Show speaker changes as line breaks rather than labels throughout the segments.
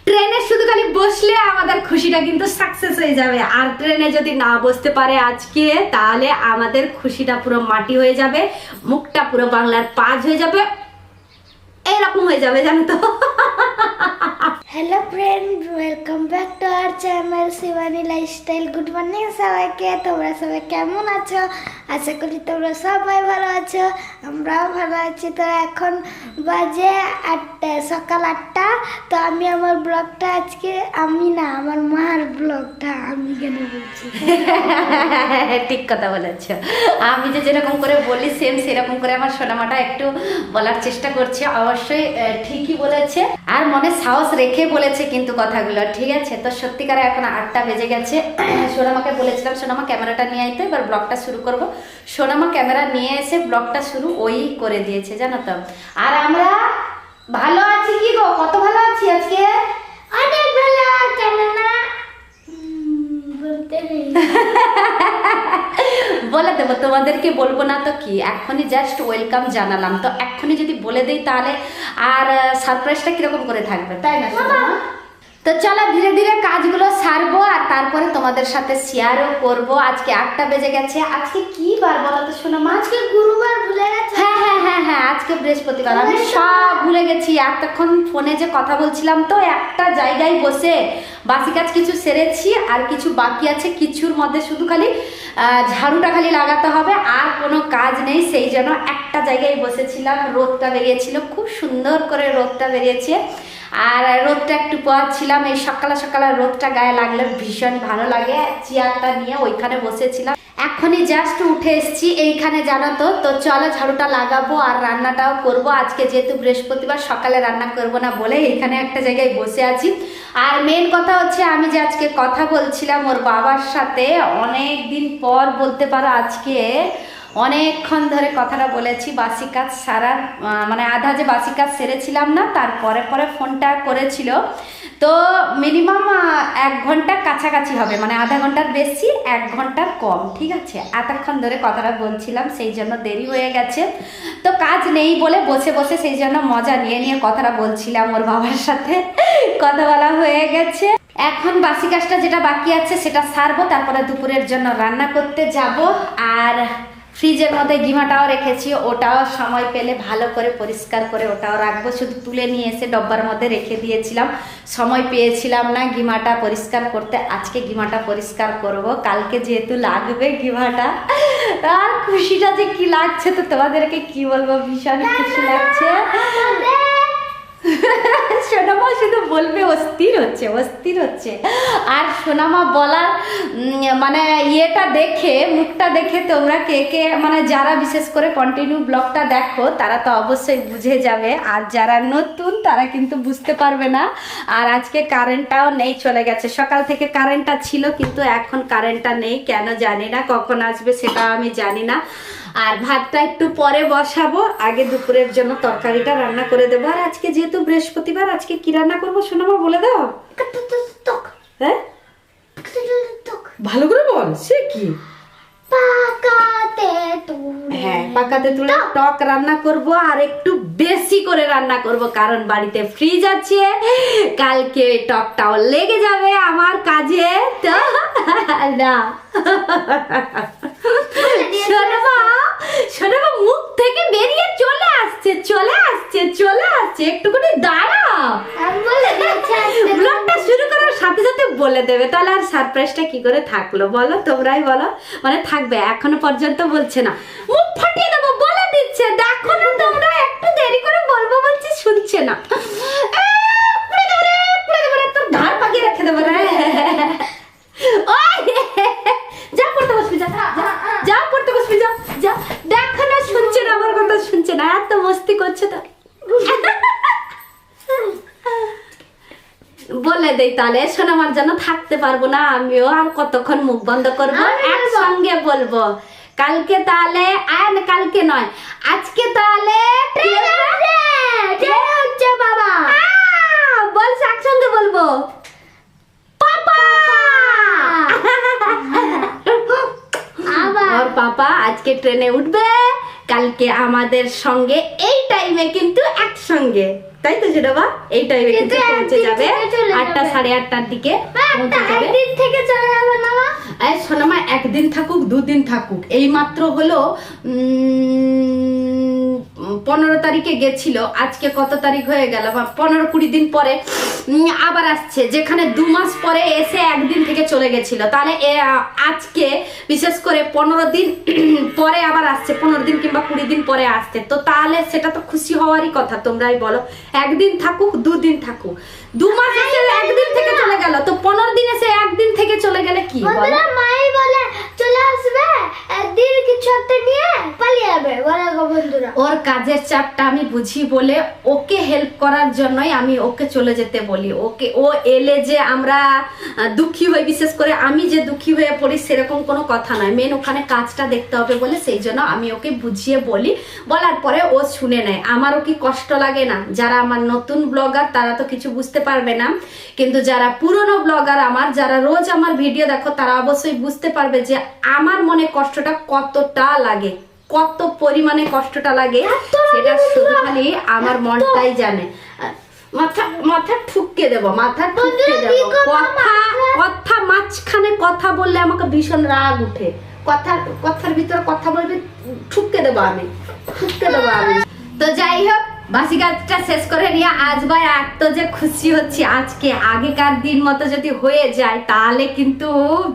ট্রেনে শুধু খালি বসলে আমাদের খুশিটা কিন্তু সাকসেস হয়ে যাবে, আর ট্রেনে যদি না বসতে পারে আজকে তাহলে আমাদের খুশিটা পুরো মাটি হয়ে যাবে, মুখটা পুরো বাংলার পাঁচ হয়ে যাবে, এইরকম হয়ে যাবে, জানো তো।
Hello friend, welcome back to our channel Shivani lifestyle. Good morning সবাইকে। তোমরা সবাই কেমন আছো? আশা করি তোমরা সবাই ভালো আছো, আমরাও ভালো আছি। তো এখন বাজে 8টা, সকাল 8টা। তো আমি আমার ব্লগটা আজকে আমার মার ব্লগটা আমি কেন বলছি।
ঠিক কথা বলেছো। আমি যে যেরকম করে বলি সেম সেরকম করে আমার সোনামাটা একটু বলার চেষ্টা করছে। অবশ্যই ঠিকই বলেছে, আর মনে সাহস রেখে বলেছে কিন্তু কথাগুলো, ঠিক আছে। তো সত্যিকারে এখন 8টা বেজে গেছে। সোনামাকে বলেছিলাম সোনামা ক্যামেরাটা নিয়ে আইতো, এবার ব্লগটা শুরু করব। সোনামা ক্যামেরা নিয়ে এসে ব্লগটা শুরু ওই করে দিয়েছে, জানো তো। আর আমরা ভালো আছি কি গো, কত ভালো আছি আজকে,
অনেক ভালো। কেন না বলতে নেই,
বলে দেবো তোমাদেরকে, বলবো না তো কি। এখনই জাস্ট ওয়েলকাম জানালাম, তো এখনই যদি বলে দেই তাহলে আর সারপ্রাইজটা কিরকম করে থাকবে, তাই না? তো চলো ধীরে ধীরে কাজগুলো সারবো, আর তারপরে তোমাদের সাথে শেয়ারও করব। আজকে 8টা বেজে গেছে। আজকে কি বার বলো তো সোনামা?
আজকে গুরুবার ভুলে গেছে।
হ্যাঁ, আজকে বৃহস্পতিবার। আমি সব ভুলে গেছি। এতক্ষণ ফোনে যে কথা বলছিলাম, তো একটা জায়গায় বসে বাসি কাজ কিছু সেরেছি, আর কিছু বাকি আছে। কিছুর মধ্যে শুধু খালি ঝাড়ুটা খালি লাগাতে হবে, আর কোনো কাজ নেই। সেই জন্য একটা জায়গায় বসেছিলাম। রোদটা বেরিয়েছিল, খুব সুন্দর করে রোদটা বেরিয়েছে, আর রোদটা একটু পোয়াচ্ছিলাম। এই সকালে সকালে রোদটা গায়ে লাগলে ভীষণ ভালো লাগে। চেয়ারটা নিয়ে ওইখানে বসেছিলাম। এখনই জাস্ট উঠে এসছি এইখানে, জানো তো। তো চলো ঝাড়ুটা লাগাবো আর রান্নাটাও করব। আজকে যেহেতু বৃহস্পতিবার, সকালে রান্না করব না বলে এইখানে একটা জায়গায় বসে আছি। আর মেন কথা হচ্ছে, আমি যে আজকে কথা বলছিলাম ওর বাবার সাথে, অনেক দিন পর বলতে পারো আজকে অনেকক্ষণ ধরে কথাটা বলেছি। বাসি কাজ সারার মানে আধা যে বাসি কাজ সেরেছিলাম না, তারপরে ফোনটা করেছিল। তো মিনিমাম 1 ঘন্টা কাছাকাছি হবে, মানে আধা ঘন্টার বেশি 1 ঘন্টার কম, ঠিক আছে। এতক্ষণ ধরে কথাটা বলছিলাম, সেই জন্য দেরি হয়ে গেছে। তো কাজ নেই বলে বসে বসে সেই জন্য মজা নিয়ে নিয়ে কথাটা বলছিলাম। ওর বাবার সাথে কথা বলা হয়ে গেছে। এখন বাসি কাজটা যেটা বাকি আছে সেটা সারবো, তারপরে দুপুরের জন্য রান্না করতে যাব। আর ফ্রিজের মধ্যে গিমাটাও রেখেছি, ওটাও সময় পেলে ভালো করে পরিষ্কার করে ওটাও রাখবো। শুধু তুলে নিয়ে এসে ডব্বার মধ্যে রেখে দিয়েছিলাম, সময় পেয়েছিলাম না গিমাটা পরিষ্কার করতে। আজকে গিমাটা পরিষ্কার করব, কালকে যেহেতু লাগবে গিমাটা। আর খুশিটা যে কি লাগছে তো তোমাদেরকে কি বলবো, ভীষণ খুশি লাগছে। সোনামা শুধু বলবে অস্থির হচ্ছে। আর সোনামা বলার মানে ইয়েটা দেখে, মুখটা দেখে তোমরা কে কে মানে যারা বিশেষ করে কন্টিনিউ ব্লগটা দেখো তারা তো অবশ্যই বুঝে যাবে, আর যারা নতুন তারা কিন্তু বুঝতে পারবে না। আর আজকে কারেন্টটাও নেই, চলে গেছে। সকাল থেকে কারেন্টটা ছিল, কিন্তু এখন কারেন্টটা নেই, কেন জানি না, কখন আসবে সেটা আমি জানি না। আর ভাতটা একটু পরে বসাবো, আগে দুপুরের জন্য তরকারিটা রান্না করে দেবো। আর আজকে যেহেতু বৃহস্পতিবার, আজকে কি রান্না করবো সোনামা বলে দাও। হ্যাঁ ভালো করে বল, সে কি? পাকাতে তুলে টক রান্না করব, আর একটু বেশি করে রান্না করব, কারণ বাড়িতে ফ্রিজ আছে। কালকে টকটাও লেগে যাবে আমার কাজে। তো না সোনামা মুখ থেকে বেরিয়ে চলে আসছে। একটুখানি দাঁড়াও, ব্লগটা শুরু করার সাথে সাথে বলে দেবে, তাহলে আর সারপ্রাইজটা কি করে থাকলো বলো, তোমরাই বলো। মানে থাকবে, এখনো পর্যন্ত বলছে না, মুখ ফাটিয়ে দেবো বলে দিচ্ছে। দেখো না তোমরা, একটু দেরি করে বলবো বলছি, শুনছে না। তোর ধার পাকিয়ে রেখে দেবো রে। যা পড়তে বসবি, যা পড়তে বসবি, যা। দেখো না, শুনছে না, আমার কথা শুনছে না, এত মস্তি করছে তো। বলে দেই তাহলে, সোনামার জন্য থাকতে পারবো না আমিও, আর কতক্ষণ মুখ বন্ধ করবো, একসঙ্গে বলবো। কালকে তাহলে, কালকে নয়, আজকে তাহলে হচ্ছে বাবা, বলছে একসঙ্গে বলবো, পাপা। আর পাপা আজকে ট্রেনে উঠবে, কালকে আমাদের সঙ্গে এই টাইমে কিন্তু একসঙ্গে, তাই তো সেটা বা এই টাইমে কিন্তু পৌঁছে যাবে। আর 8টা 8:30টার দিকে পৌঁছে যাবে।
একদিন থেকে চলে যাবে না মা?
এই সোনামা, একদিন থাকুক 2 দিন থাকুক, এই মাত্র হলো 15 তারিখে গেছিল, আজকে কত তারিখ হয়ে গেল, 15-20 দিন পরে আবার আসছে, যেখানে 2 মাস পরে এসে একদিন থেকে চলে গেছিল। তাহলে আজকে বিশেষ করে 15 দিন পরে আবার আসছে, 15 দিন কিংবা 20 দিন পরে আসছে, তো তাহলে সেটা তো খুশি হওয়ারই কথা। তোমরাই বলো, একদিন থাকুক 2 দিন থাকুক, 2 মাস এসে একদিন থেকে চলে গেল, তো 15 দিন এসে একদিন থেকে চলে গেলে কি বলো?
মাই বলে চলে আসবে একদিন কিছু একটা নিয়ে পালিয়ে যাবে, বলে গো বন্ধুরা।
ওর কাজের চাপটা আমি বুঝি বলে ওকে হেল্প করার জন্যই আমি ওকে চলে যেতে বলি। ও এলে যে আমরা দুঃখী হই, বিশেষ করে আমি যে দুঃখী হয়ে পড়ি সেরকম কোনো কথা নয়, মেন ওখানে কাজটা দেখতে হবে বলে সেই জন্য আমি ওকে বুঝিয়ে বলি। বলার পরে ও শুনে নেয়। আমারও কি কষ্ট লাগে না? যারা আমার নতুন ব্লগার তারা তো কিছু বুঝতে পারবে না, কিন্তু যারা পুরনো ব্লগার আমার, যারা রোজ আমার ভিডিও দেখো, তারা অবশ্যই বুঝতে পারবে যে আমার মনে কষ্টটা কতটা লাগে, কত পরিমাণে কষ্টটা লাগে, সেটা শুধু খালি আমার মনটাই জানে। মাথা ঠুকে দেবো, মাথা ঠুকে দেবো। কথা মাঝখানে কথা বললে আমাকে ভীষণ রাগ উঠে, কথার ভিতরে কথা বলবে ঠুকে দেবো আমি, ঠুকে দেবো আমি। তো যাই হোক, বাসি কাজটা শেষ করে নিয়ে আসবার এত যে খুশি হচ্ছি আজকে, আগেকার দিন মতো যদি হয়ে যায় তাহলে কিন্তু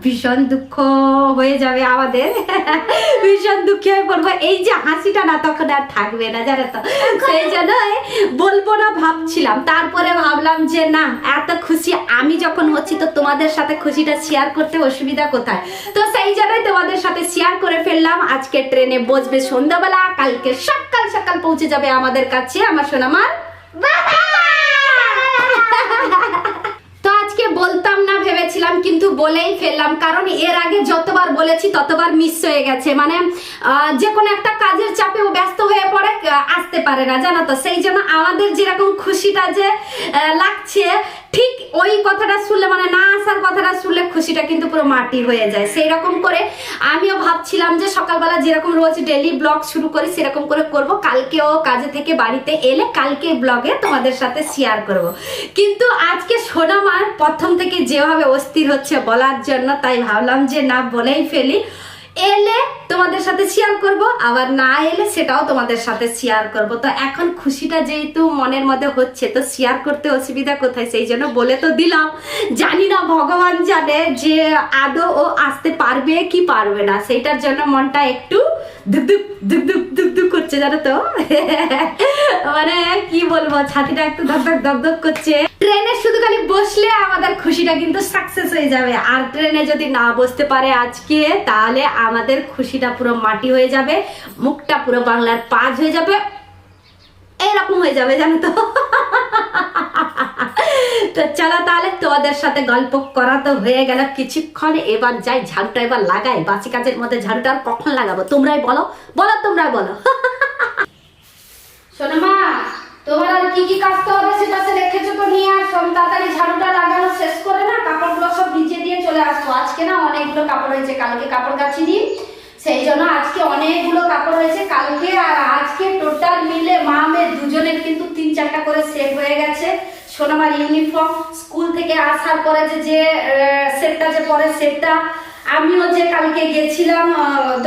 ভীষণ দুঃখ হয়ে যাবে আমাদের, ভীষণ দুঃখী হয়ে পড়বো। এই যে হাসিটা না তখন আর থাকবে না, জানো তো, সেই জন্যই বলবো না ভাবছিলাম, তারপরে ভাবলাম যে না, এত খুশি আমি যখন হচ্ছি তো তোমাদের সাথে খুশিটা শেয়ার করতে অসুবিধা কোথায়, তো সেই জন্যই তোমাদের সাথে শেয়ার করে ফেললাম। আজকে ট্রেনে বসবে সন্ধ্যাবেলা, কালকে সকাল সকাল পৌঁছে যাবে আমাদের কাছে আমার সোনামার বাবা। তো আজকে বলতাম না ভেবেছিলাম, কিন্তু বলেই ফেললাম, কারণ এর আগে যতবার বলেছি ততবার মিস হয়ে গেছে, মানে যে কোনো একটা কাজের চাপে ও ব্যস্ত হয়ে পড়ে, আসতে পারে না, জানো তো। সেই জন্য আমাদের যেরকম খুশিটা যে লাগছে, ঠিক ওই কথাটা শুনলে, মানে না আসার কথাটা শুনলে খুশিটা কিন্তু পুরো মাটি হয়ে যায়। সেই রকম করে আমিও ভাবছিলাম যে সকালবেলা যেরকম রোজ ডেইলি ব্লগ শুরু করি সেরকম করে করব, কালকেও কাজে থেকে বাড়িতে এলে কালকে ব্লগে তোমাদের সাথে শেয়ার করব। কিন্তু আজকে সোনামার প্রথম থেকে যেভাবে অস্থির হচ্ছে বলার জন্য, তাই ভাবলাম যে না, বলেই ফেলি। এলে তোমাদের সাথে শেয়ার করব, আবার না এলে সেটাও তোমাদের সাথে শেয়ার করব। তো এখন খুশিটা যেহেতু মনের মধ্যে হচ্ছে, তো শেয়ার করতে অসুবিধা কোথায়, সেই জন্য বলে তো দিলাম। জানি না, ভগবান জানে যে আদৌ ও আসতে পারবে কি পারবে না, সেইটার জন্য মনটা একটু ধুকধুক ধুকধুক ধুকধুক করছে, জানো তো। মানে কি বলবো, ছাতিটা একটু ধকধক ধকধক করছে। ট্রেনে শুধু খালি বসলে আমাদের খুশিটা কিন্তু সাকসেস হয়ে যাবে, আর ট্রেনে যদি না বসতে পারে আজকে, তাহলে আমাদের খুশিটা পুরো মাটি হয়ে যাবে, মুখটা পুরো বাংলার পাঁচ হয়ে যাবে, এইরকম হয়ে যাবে, জানো তো। তো চলো তাহলে, তোমাদের সাথে গল্প করা তো হয়ে গেল কিছুক্ষণ, এবার যাই ঝাড়ুটা এবার লাগাই। বাসি কাজের মধ্যে ঝাড়ুটা আর কখন লাগাবো তোমরাই বলো, তোমরাই বলো। শোনো মা, তোমার আর কি কি কাজ তো হবে সেটা রেখেছো তো, নিয়ে আসো, তাড়াতাড়ি ঝাড়ুটা লাগানো শেষ করে না কাপড়গুলো সব ভিজিয়ে দিয়ে চলে আসবো। আজকে না অনেকগুলো কাপড় হয়েছে, কালকে কাপড় কাচি দিই, সেই জন্য আজকে অনেকগুলো কাপড় হয়েছে। কালকে আর আজকে টোটাল মিলে মা মেয়ে দুজনের কিন্তু 3-4টা করে সেট হয়ে গেছে। সোনামার ইউনিফর্ম, স্কুল থেকে আসার পরে যে সেটটা যে পরে সেটটা, আমিও যে কালকে গেছিলাম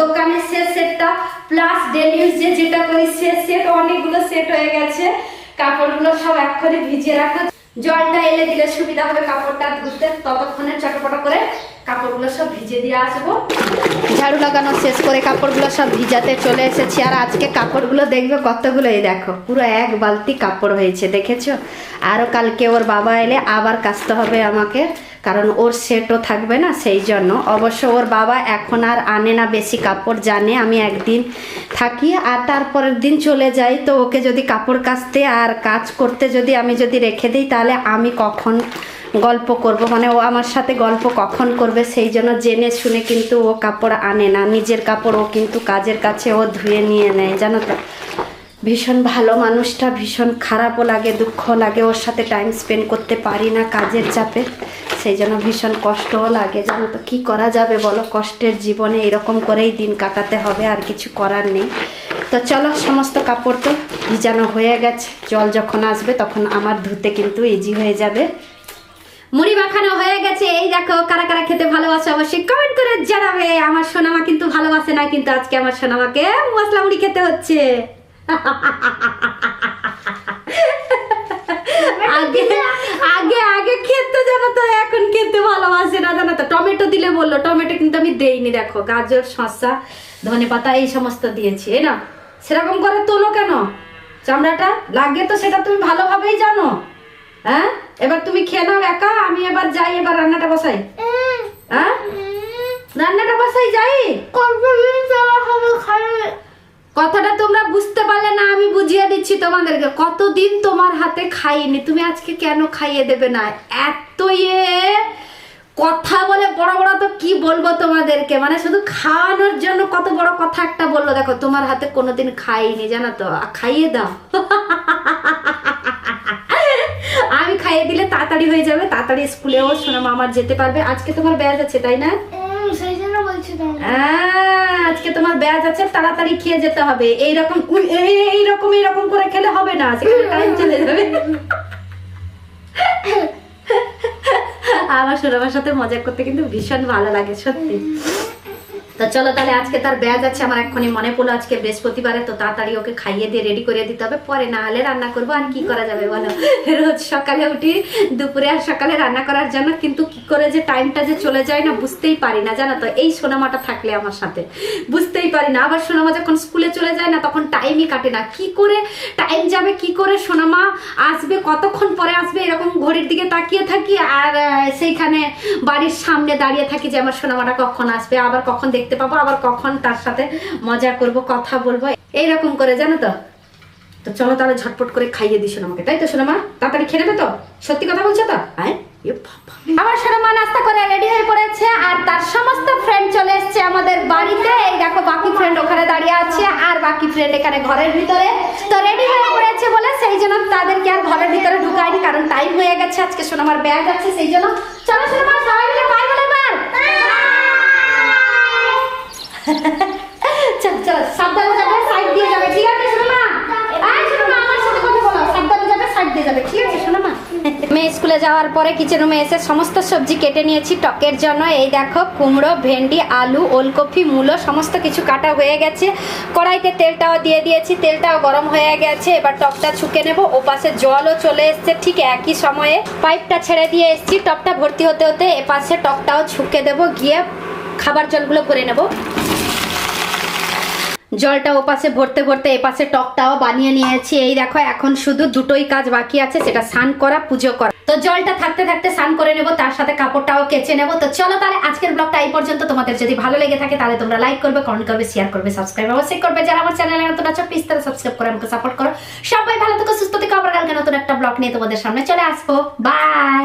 দোকানে সে সেটটা, প্লাস ডেলি ইউজ যেটা করি সে সেট, অনেকগুলো সেট হয়ে গেছে। কাপড়গুলো সব এক্ষুনি ভিজিয়ে রাখো, জলটা এলে দিলে সুবিধা হবে কাপড়টা ধুতে, ততক্ষণে চটপটা করে কাপড়গুলো সব ভিজে দিয়ে আসবো। ঝাড়ু লাগানো শেষ করে কাপড়গুলো সব ভিজাতে চলে এসেছি। আর আজকে কাপড়গুলো দেখবে কতগুলো, এই দেখো পুরো 1 বালতি কাপড় হয়েছে, দেখেছো। আরও কালকে ওর বাবা এলে আবার কাচতে হবে আমাকে, কারণ ওর সেটও থাকবে না, সেই জন্য। অবশ্য ওর বাবা এখন আর আনে না বেশি কাপড়, জানে আমি একদিন থাকি আর তারপরের দিন চলে যাই, তো ওকে যদি কাপড় কাচতে আর কাজ করতে যদি আমি রেখে দিই, তাহলে আমি কখন গল্প করব, মানে ও আমার সাথে গল্প কখন করবে, সেই জন্য জেনে শুনে কিন্তু ও কাপড় আনে না। নিজের কাপড় ও কিন্তু কাজের কাছে ও ধুয়ে নিয়ে নেয়, জানো তো। ভীষণ ভালো মানুষটা, ভীষণ খারাপও লাগে, দুঃখ লাগে, ওর সাথে টাইম স্পেন্ড করতে পারি না কাজের চাপে, সেই জন্য ভীষণ কষ্টও লাগে, জানো তো। কী করা যাবে বলো, কষ্টের জীবনে এরকম করেই দিন কাটাতে হবে, আর কিছু করার নেই। তো চলো, সমস্ত কাপড় তো ভিজানো হয়ে গেছে, জল যখন আসবে তখন আমার ধুতে কিন্তু ইজি হয়ে যাবে। মাখানো হয়ে গেছে। এই দেখো, কারা কারা খেতে ভালোবাসে অবশ্যই কমেন্ট করে জানাবে। আমার সোনামা কিন্তু ভালোবাসে না, কিন্তু আজকে আমার সোনামাকে মশলা মুড়ি খেতে হচ্ছে। আগে আগে আগে খেতে জানো তো, এখন খেতে ভালোবাসে না জানো তো। টমেটো দিলে বললো, টমেটো কিন্তু আমি দেইনি। দেখো, গাজর, শসা, ধনেপাতা এই সমস্ত দিয়েছি। এই না, সেরকম করে তোলো কেন? চামড়াটা লাগে তো, সেটা তুমি ভালোভাবেই জানো। হ্যাঁ, এবার তুমি খেয়ে নাও একা, আমি এবার যাই, এবার রান্নাটা বসাই। হ্যাঁ, রান্নাটা বসাই যাই। কথাটা তোমরা বুঝতে পারলে না, আমি বুঝিয়ে দিচ্ছি তোমাদেরকে। কতদিন তোমার হাতে খাইনি, তুমি আজকে কেন খাইয়ে দেবে না? এত কথা বলে বড় বড়, তো কি বলবো তোমাদেরকে, মানে শুধু খাওয়ানোর জন্য কত বড় কথা একটা বললো। দেখো, তোমার হাতে কোনোদিন খাইনি জানো তো, খাইয়ে দাও। আমি খাইয়ে দিলে তাড়াতাড়ি হয়ে যাবে, তাড়াতাড়ি স্কুলেও সোনামা আমার যেতে পারবে। আজকে তোমার ব্যাচ আছে তাই না?
সেই জন্য বলছি তো।
আজকে তোমার ব্যাচ আছে, তাড়াতাড়ি খেয়ে যেতে হবে। এইরকম এইরকম করে খেলে হবে না, সেখানে টাইম চলে যাবে। আমার সোনামার সাথে মজা করতে কিন্তু ভীষণ ভালো লাগে সত্যি। তো চলো তাহলে, আজকে তার ব্যাজ আছে। আমার এক্ষুনি মনে পড়লো আজকে বৃহস্পতিবারে, তো তাড়াতাড়ি ওকে খাইয়ে দিয়ে রেডি করে দিতে হবে। পরে না হলে রান্না করবো, আর কি করা যাবে বলো? রোজ সকালে উঠি, দুপুরে আর সকালে রান্না করার জন্য, কিন্তু কি করে যে টাইমটা যে চলে যায় না, বুঝতেই পারি না জানো তো। এই সোনামাটা থাকলে আমার সাথে বুঝতেই পারি না। আবার সোনামা যখন স্কুলে চলে যায় না, তখন টাইমই কাটে না। কি করে টাইম যাবে, কি করে সোনামা আসবে, কতক্ষণ পরে আসবে, এরকম ঘড়ির দিকে তাকিয়ে থাকি। আর সেইখানে বাড়ির সামনে দাঁড়িয়ে থাকি যে আমার সোনামাটা কখন আসবে, আবার কখন দেখতে পাবো, আবার কখন তার সাথে মজা করব, কথা বলবো, এইরকম করে জানো তো। তো চলো তাহলে ঝটপট করে খাইয়ে দিস আমাকে, তাই তো সোনামা? তাড়াতাড়ি খেয়ে নেবে তো? সত্যি কথা বলছো তো? হ্যাঁ, আমার সোনামা নাস্তা করে রেডি হয়ে পড়েছে, আর তার সমস্ত ফ্রেন্ড চলে এসেছে আমাদের বাড়িতে। এই দেখো, বাকি ফ্রেন্ড ওখানে দাঁড়িয়ে আছে, আর বাকি ফ্রেন্ড এখানে ঘরের ভিতরে। তো রেডি হয়ে পড়েছে বলে সেই জন্য তাদেরকে আর ঘরের ভিতরে ঢুকায়নি, কারণ টাইম হয়ে গেছে। আজকে সোনামার ব্যাগ আছে, সেই জন্য। চলো সোনামা, সবাই মিলে বাই বলে এবার। চল চল, সাবধানে যাবে, সাইড দিয়ে যাবে, ঠিক আছে সোনামা? আয় সোনামা, আমার সাথে কথা বলো। সাবধানে যাবে, সাইড দিয়ে যাবে, ঠিক আছে সোনামা? মেয়ে স্কুলে যাওয়ার পরে কিচেন রুমে এসে সমস্ত সবজি কেটে নিয়েছি টকের জন্য। এই দেখো, কুমড়ো, ভেন্ডি, আলু, ওলকপি, মূলো সমস্ত কিছু কাটা হয়ে গেছে। কড়াইতে তেলটাও দিয়ে দিয়েছি, তেলটাও গরম হয়ে গেছে। এবার টকটা ছুকে নেব। ওপাশে জলও চলে এসছে, ঠিক একই সময়ে পাইপটা ছেড়ে দিয়ে এসছি। টকটা ভর্তি হতে হতে এপাশে টকটাও ছুকে দেবো, গিয়ে খাবার জলগুলো ভরে নেব। জলটা ওপাশে ভরতে ভরতে এপাশে টকটাও বানিয়ে নিয়েছি। এই দেখো, এখন শুধু দুটোই কাজ বাকি আছে, সেটা স্নান করা, পুজো করা। তো জলটা থাকতে থাকতে স্নান করে নেব, তার সাথে কাপড়টাও কেচে নেব। তো চলো তাহলে, আজকের ব্লগটা এই পর্যন্ত। তোমাদের যদি ভালো লেগে থাকে তাহলে তোমরা লাইক করবে, কমেন্ট করবে, শেয়ার করবে, সাবস্ক্রাইব অবশ্যই করবে। যারা আমার চ্যানেলে নতুন আছো, প্লিজ তারা সাবস্ক্রাইব করে আমাকে সাপোর্ট করো। সবাই ভালো থেকো, সুস্থ থেকো। আবার কালকে নতুন একটা ব্লগ নিয়ে তোমাদের সামনে চলে আসবো। বাই।